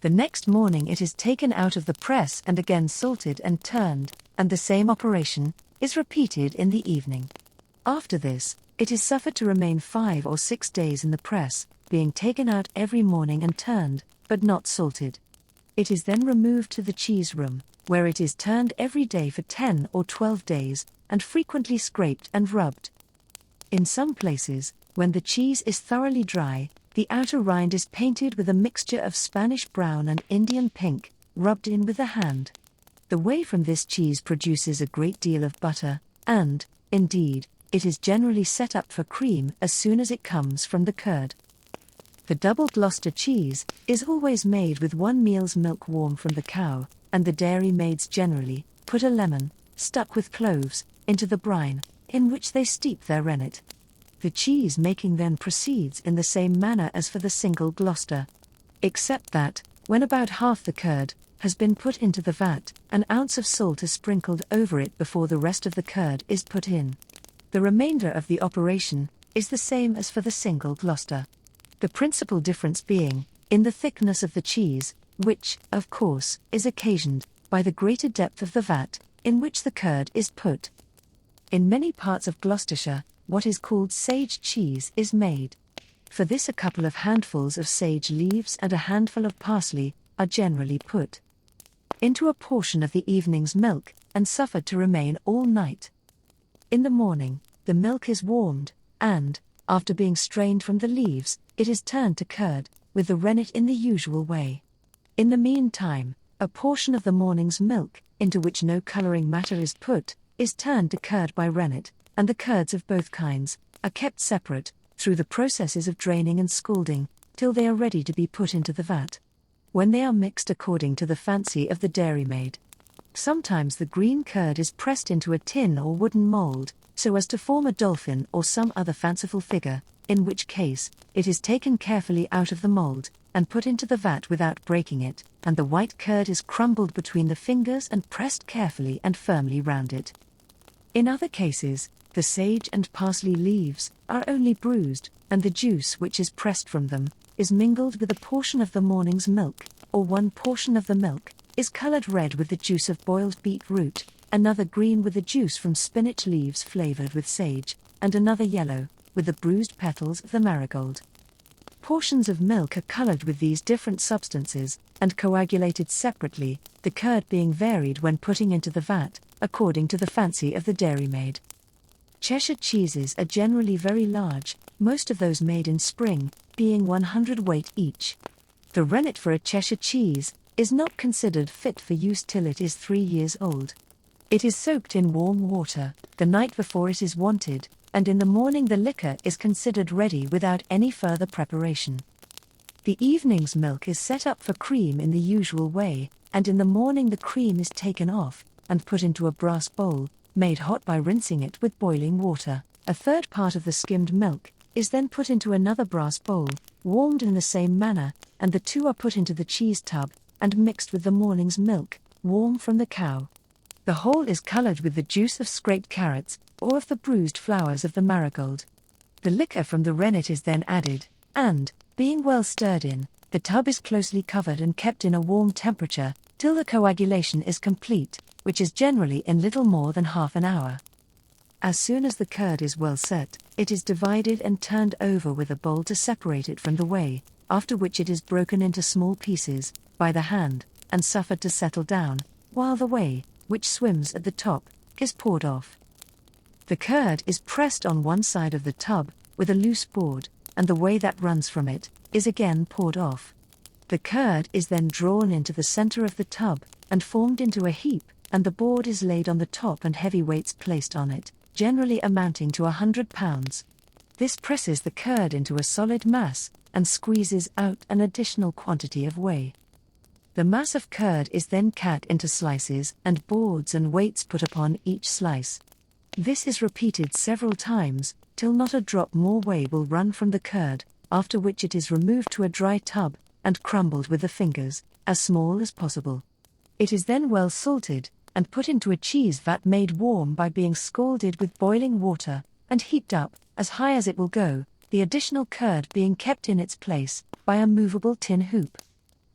The next morning it is taken out of the press and again salted and turned, and the same operation is repeated in the evening. After this, it is suffered to remain 5 or 6 days in the press, being taken out every morning and turned, but not salted. It is then removed to the cheese room, where it is turned every day for 10 or 12 days, and frequently scraped and rubbed. In some places, when the cheese is thoroughly dry, the outer rind is painted with a mixture of Spanish brown and Indian pink, rubbed in with the hand. The whey from this cheese produces a great deal of butter, and, indeed, it is generally set up for cream as soon as it comes from the curd. The double Gloucester cheese is always made with 1 meal's milk warm from the cow, and the dairy maids generally put a lemon, stuck with cloves, into the brine, in which they steep their rennet. The cheese making then proceeds in the same manner as for the single Gloucester, except that, when about half the curd has been put into the vat, an ounce of salt is sprinkled over it before the rest of the curd is put in. The remainder of the operation is the same as for the single Gloucester. The principal difference being in the thickness of the cheese, which, of course, is occasioned by the greater depth of the vat in which the curd is put. In many parts of Gloucestershire, what is called sage cheese is made. For this a couple of handfuls of sage leaves and a handful of parsley are generally put into a portion of the evening's milk, and suffered to remain all night. In the morning, the milk is warmed, and, after being strained from the leaves, it is turned to curd, with the rennet in the usual way. In the meantime, a portion of the morning's milk, into which no colouring matter is put, is turned to curd by rennet, and the curds of both kinds are kept separate, through the processes of draining and scalding, till they are ready to be put into the vat, when they are mixed according to the fancy of the dairymaid. Sometimes the green curd is pressed into a tin or wooden mould, so as to form a dolphin or some other fanciful figure, in which case, it is taken carefully out of the mould, and put into the vat without breaking it, and the white curd is crumbled between the fingers and pressed carefully and firmly round it. In other cases, the sage and parsley leaves are only bruised, and the juice which is pressed from them is mingled with a portion of the morning's milk, or one portion of the milk is coloured red with the juice of boiled beetroot, another green with the juice from spinach leaves flavoured with sage, and another yellow with the bruised petals of the marigold. Portions of milk are coloured with these different substances, and coagulated separately, the curd being varied when putting into the vat, according to the fancy of the dairymaid. Cheshire cheeses are generally very large, most of those made in spring being 100 weight each. The rennet for a Cheshire cheese is not considered fit for use till it is 3 years old. It is soaked in warm water the night before it is wanted, and in the morning the liquor is considered ready without any further preparation. The evening's milk is set up for cream in the usual way, and in the morning the cream is taken off and put into a brass bowl, made hot by rinsing it with boiling water. A third part of the skimmed milk is then put into another brass bowl, warmed in the same manner, and the two are put into the cheese tub and mixed with the morning's milk, warm from the cow. The whole is coloured with the juice of scraped carrots, or of the bruised flowers of the marigold. The liquor from the rennet is then added, and, being well stirred in, the tub is closely covered and kept in a warm temperature, till the coagulation is complete, which is generally in little more than half an hour. As soon as the curd is well set, it is divided and turned over with a bowl to separate it from the whey, after which it is broken into small pieces, by the hand, and suffered to settle down, while the whey, which swims at the top, is poured off. The curd is pressed on one side of the tub, with a loose board, and the whey that runs from it, is again poured off. The curd is then drawn into the center of the tub, and formed into a heap, and the board is laid on the top and heavy weights placed on it, generally amounting to 100 pounds. This presses the curd into a solid mass, and squeezes out an additional quantity of whey. The mass of curd is then cut into slices, and boards and weights put upon each slice. This is repeated several times, till not a drop more whey will run from the curd, after which it is removed to a dry tub, and crumbled with the fingers, as small as possible. It is then well salted, and put into a cheese vat made warm by being scalded with boiling water, and heaped up, as high as it will go, the additional curd being kept in its place, by a movable tin hoop.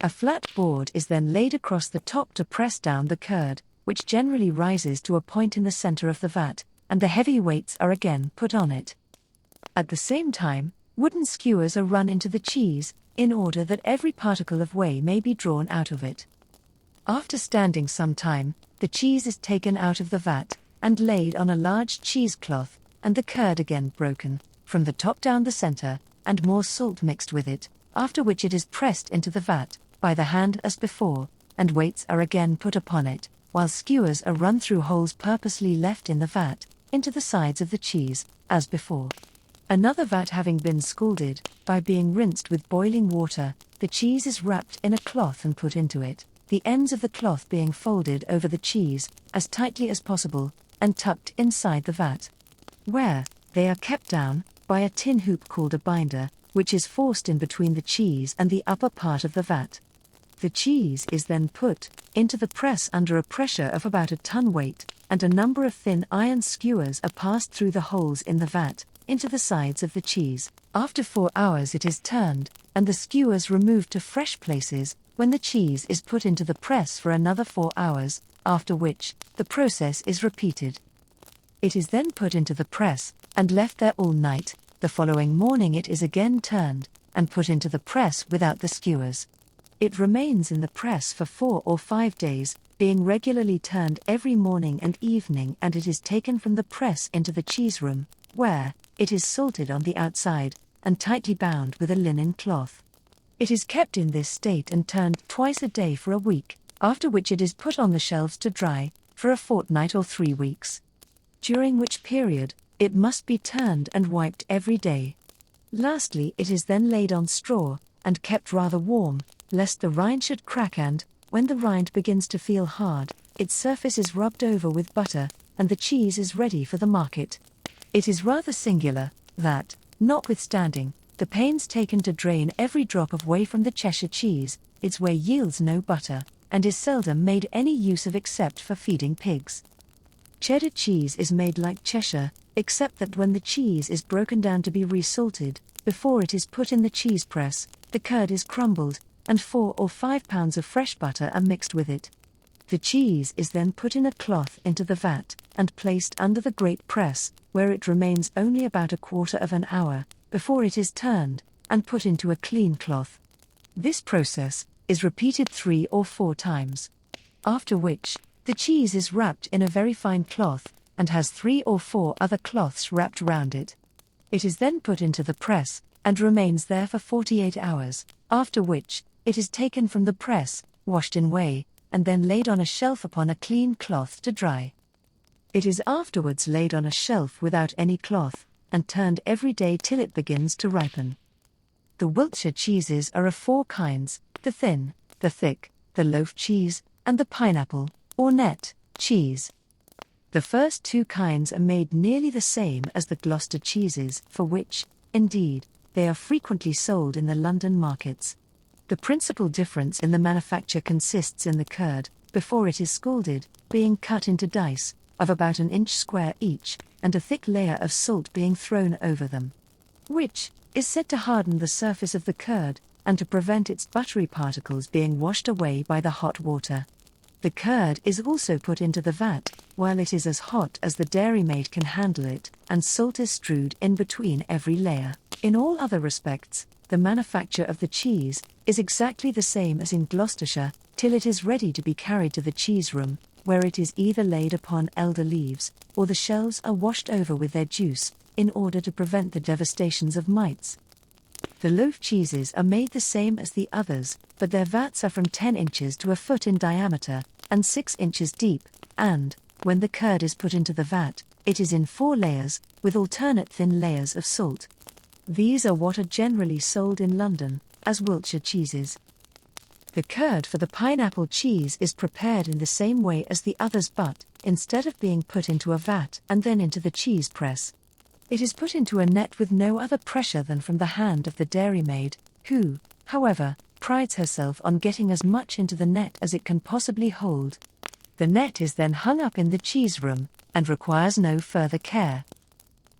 A flat board is then laid across the top to press down the curd, which generally rises to a point in the center of the vat, and the heavy weights are again put on it. At the same time, wooden skewers are run into the cheese, in order that every particle of whey may be drawn out of it. After standing some time, the cheese is taken out of the vat, and laid on a large cheesecloth, and the curd again broken, from the top down the center, and more salt mixed with it, after which it is pressed into the vat, by the hand as before, and weights are again put upon it, while skewers are run through holes purposely left in the vat, into the sides of the cheese, as before. Another vat having been scalded, by being rinsed with boiling water, the cheese is wrapped in a cloth and put into it, the ends of the cloth being folded over the cheese, as tightly as possible, and tucked inside the vat, where they are kept down, by a tin hoop called a binder, which is forced in between the cheese and the upper part of the vat. The cheese is then put into the press under a pressure of about a ton weight, and a number of thin iron skewers are passed through the holes in the vat, into the sides of the cheese. After 4 hours it is turned, and the skewers removed to fresh places, when the cheese is put into the press for another 4 hours, after which, the process is repeated. It is then put into the press, and left there all night. The following morning it is again turned, and put into the press without the skewers. It remains in the press for 4 or 5 days, being regularly turned every morning and evening, and it is taken from the press into the cheese room, where it is salted on the outside, and tightly bound with a linen cloth. It is kept in this state and turned twice a day for a week, after which it is put on the shelves to dry, for a fortnight or 3 weeks. During which period, it must be turned and wiped every day. Lastly, it is then laid on straw, and kept rather warm, lest the rind should crack, and, when the rind begins to feel hard, its surface is rubbed over with butter, and the cheese is ready for the market. It is rather singular, that, notwithstanding the pains taken to drain every drop of whey from the Cheshire cheese, its whey yields no butter, and is seldom made any use of except for feeding pigs. Cheddar cheese is made like Cheshire, except that when the cheese is broken down to be resalted, before it is put in the cheese press, the curd is crumbled, and 4 or 5 pounds of fresh butter are mixed with it. The cheese is then put in a cloth into the vat, and placed under the great press, where it remains only about a quarter of an hour, before it is turned, and put into a clean cloth. This process is repeated 3 or 4 times. After which, the cheese is wrapped in a very fine cloth, and has 3 or 4 other cloths wrapped round it. It is then put into the press, and remains there for 48 hours, after which, it is taken from the press, washed in whey, and then laid on a shelf upon a clean cloth to dry. It is afterwards laid on a shelf without any cloth, and turned every day till it begins to ripen. The Wiltshire cheeses are of 4 kinds: the thin, the thick, the loaf cheese, and the pineapple, or net, cheese. The first 2 kinds are made nearly the same as the Gloucester cheeses, for which, indeed, they are frequently sold in the London markets. The principal difference in the manufacture consists in the curd, before it is scalded, being cut into dice, of about 1 inch square each, and a thick layer of salt being thrown over them, which is said to harden the surface of the curd, and to prevent its buttery particles being washed away by the hot water. The curd is also put into the vat, while it is as hot as the dairymaid can handle it, and salt is strewed in between every layer. In all other respects, the manufacture of the cheese is exactly the same as in Gloucestershire, till it is ready to be carried to the cheese room, where it is either laid upon elder leaves, or the shells are washed over with their juice, in order to prevent the devastations of mites. The loaf cheeses are made the same as the others, but their vats are from 10 inches to a foot in diameter, and 6 inches deep, and, when the curd is put into the vat, it is in 4 layers, with alternate thin layers of salt. These are what are generally sold in London, as Wiltshire cheeses. The curd for the pineapple cheese is prepared in the same way as the others, but, instead of being put into a vat and then into the cheese press, it is put into a net with no other pressure than from the hand of the dairymaid, who, however, prides herself on getting as much into the net as it can possibly hold. The net is then hung up in the cheese room, and requires no further care.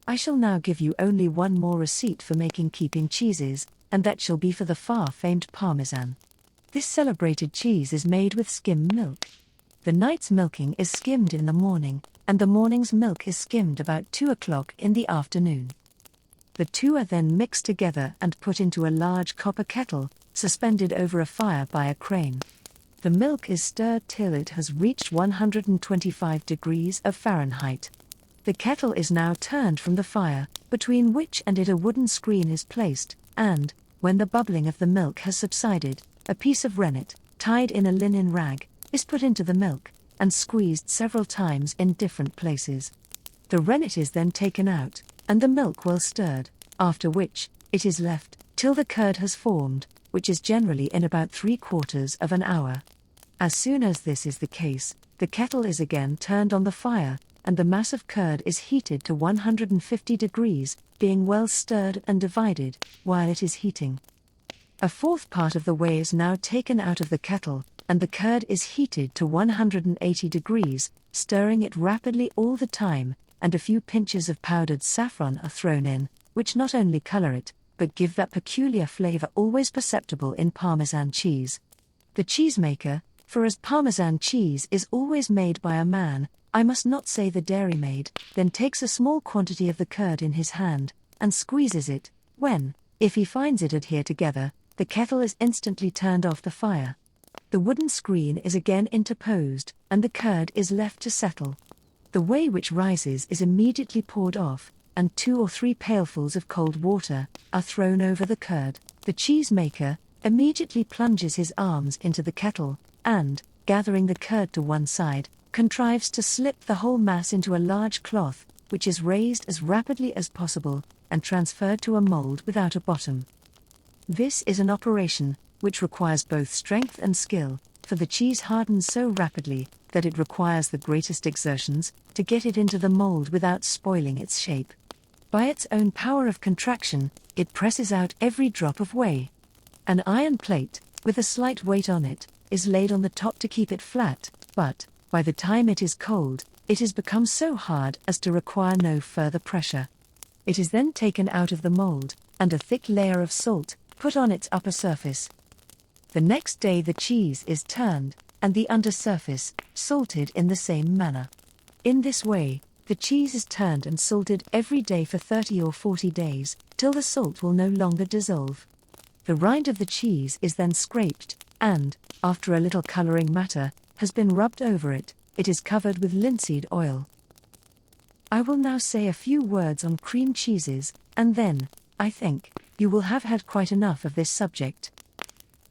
I shall now give you only one more receipt for making keeping cheeses, and that shall be for the far-famed Parmesan. This celebrated cheese is made with skim milk. The night's milking is skimmed in the morning, and the morning's milk is skimmed about 2 o'clock in the afternoon. The two are then mixed together and put into a large copper kettle, suspended over a fire by a crane. The milk is stirred till it has reached 125 degrees of Fahrenheit. The kettle is now turned from the fire, between which and it a wooden screen is placed, and, when the bubbling of the milk has subsided, a piece of rennet, tied in a linen rag, is put into the milk, and squeezed several times in different places. The rennet is then taken out, and the milk well stirred, after which, it is left, till the curd has formed, which is generally in about 3/4 of an hour. As soon as this is the case, the kettle is again turned on the fire, and the mass of curd is heated to 150 degrees, being well stirred and divided, while it is heating. A 4th part of the whey is now taken out of the kettle, and the curd is heated to 180 degrees, stirring it rapidly all the time, and a few pinches of powdered saffron are thrown in, which not only color it, but give that peculiar flavor always perceptible in Parmesan cheese. The cheesemaker, for as Parmesan cheese is always made by a man, I must not say the dairymaid, then takes a small quantity of the curd in his hand, and squeezes it, when, if he finds it adhere together, the kettle is instantly turned off the fire. The wooden screen is again interposed, and the curd is left to settle. The whey which rises is immediately poured off, and 2 or 3 pailfuls of cold water are thrown over the curd. The cheesemaker immediately plunges his arms into the kettle, and, gathering the curd to one side, contrives to slip the whole mass into a large cloth, which is raised as rapidly as possible, and transferred to a mold without a bottom. This is an operation which requires both strength and skill, for the cheese hardens so rapidly that it requires the greatest exertions to get it into the mold without spoiling its shape. By its own power of contraction, it presses out every drop of whey. An iron plate, with a slight weight on it, is laid on the top to keep it flat, but, by the time it is cold, it has become so hard as to require no further pressure. It is then taken out of the mold, and a thick layer of salt put on its upper surface. The next day the cheese is turned, and the undersurface salted in the same manner. In this way, the cheese is turned and salted every day for 30 or 40 days, till the salt will no longer dissolve. The rind of the cheese is then scraped, and, after a little coloring matter has been rubbed over it, it is covered with linseed oil. I will now say a few words on cream cheeses, and then, I think, you will have had quite enough of this subject.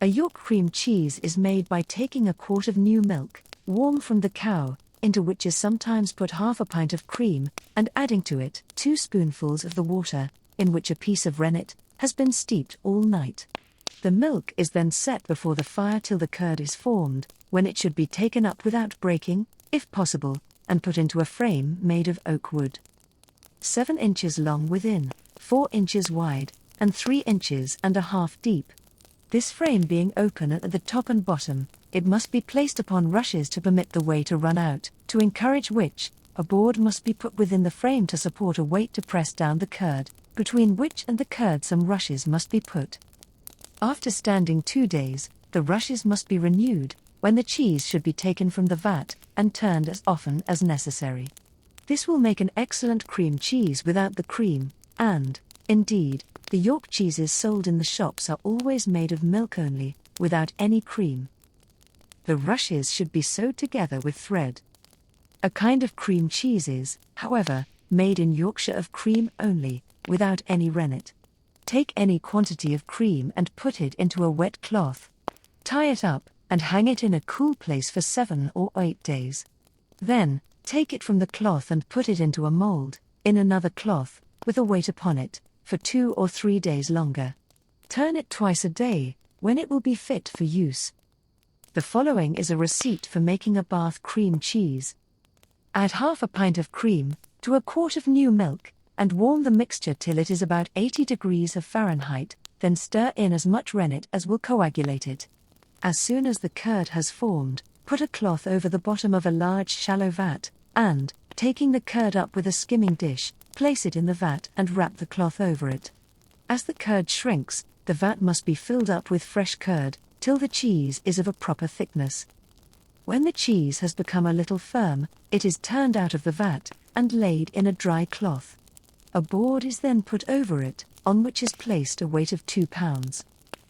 A York cream cheese is made by taking a quart of new milk, warm from the cow, into which is sometimes put half a pint of cream, and adding to it 2 spoonfuls of the water, in which a piece of rennet has been steeped all night. The milk is then set before the fire till the curd is formed, when it should be taken up without breaking, if possible, and put into a frame made of oak wood. 7 inches long within, 4 inches wide, and 3 inches and a half deep. This frame being open at the top and bottom, it must be placed upon rushes to permit the whey to run out, to encourage which, a board must be put within the frame to support a weight to press down the curd, between which and the curd some rushes must be put. After standing 2 days, the rushes must be renewed, when the cheese should be taken from the vat and turned as often as necessary. This will make an excellent cream cheese without the cream, and, indeed, the York cheeses sold in the shops are always made of milk only, without any cream. The rushes should be sewed together with thread. A kind of cream cheese is, however, made in Yorkshire of cream only, without any rennet. Take any quantity of cream and put it into a wet cloth. Tie it up, and hang it in a cool place for 7 or 8 days. Then, take it from the cloth and put it into a mold, in another cloth, with a weight upon it, for 2 or 3 days longer. Turn it twice a day, when it will be fit for use. The following is a receipt for making a Bath cream cheese. Add half a pint of cream to a quart of new milk, and warm the mixture till it is about 80 degrees of Fahrenheit, then stir in as much rennet as will coagulate it. As soon as the curd has formed, put a cloth over the bottom of a large shallow vat, and, taking the curd up with a skimming dish, place it in the vat and wrap the cloth over it. As the curd shrinks, the vat must be filled up with fresh curd, till the cheese is of a proper thickness. When the cheese has become a little firm, it is turned out of the vat, and laid in a dry cloth. A board is then put over it, on which is placed a weight of 2 pounds.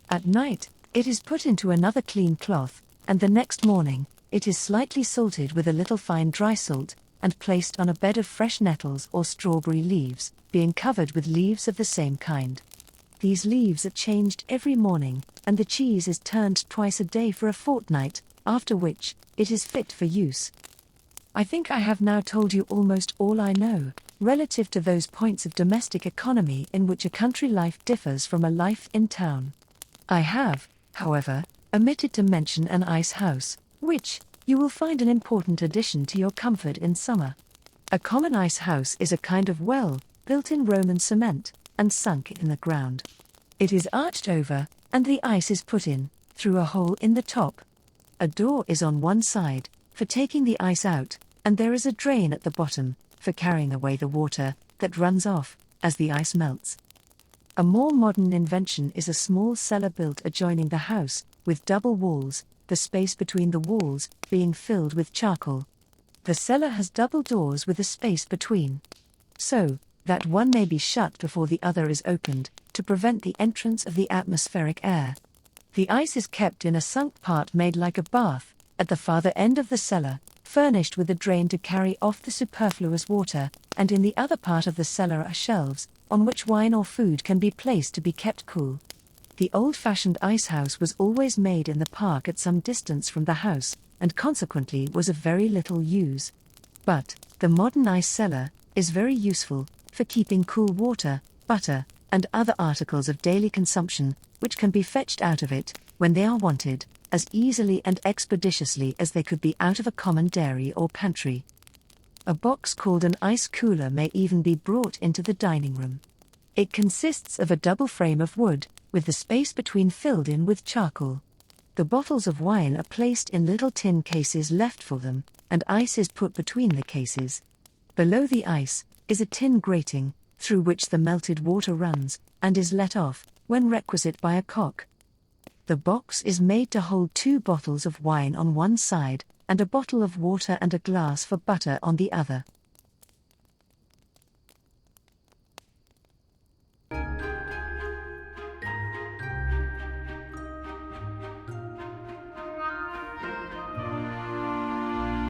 At night, it is put into another clean cloth, and the next morning, it is slightly salted with a little fine dry salt, and placed on a bed of fresh nettles or strawberry leaves, being covered with leaves of the same kind. These leaves are changed every morning, and the cheese is turned twice a day for a fortnight, after which, it is fit for use. I think I have now told you almost all I know, relative to those points of domestic economy in which a country life differs from a life in town. I have, however, omitted to mention an ice house, which, you will find an important addition to your comfort in summer. A common ice house is a kind of well, built in Roman cement, and sunk in the ground. It is arched over, and the ice is put in, through a hole in the top. A door is on one side, for taking the ice out, and there is a drain at the bottom, for carrying away the water, that runs off, as the ice melts. A more modern invention is a small cellar built adjoining the house, with double walls, the space between the walls being filled with charcoal. The cellar has double doors with a space between, so that one may be shut before the other is opened, to prevent the entrance of the atmospheric air. The ice is kept in a sunk part made like a bath, at the farther end of the cellar, furnished with a drain to carry off the superfluous water, and in the other part of the cellar are shelves, on which wine or food can be placed to be kept cool. The old-fashioned ice house was always made in the park at some distance from the house, and consequently was of very little use. But, the modern ice cellar is very useful, for keeping cool water, butter, and other articles of daily consumption, which can be fetched out of it, when they are wanted, as easily and expeditiously as they could be out of a common dairy or pantry. A box called an ice cooler may even be brought into the dining room. It consists of a double frame of wood, with the space between filled in with charcoal. The bottles of wine are placed in little tin cases left for them, and ice is put between the cases. Below the ice is a tin grating, through which the melted water runs, and is let off, when requisite by a cock. The box is made to hold 2 bottles of wine on one side, and a bottle of water and a glass for butter on the other.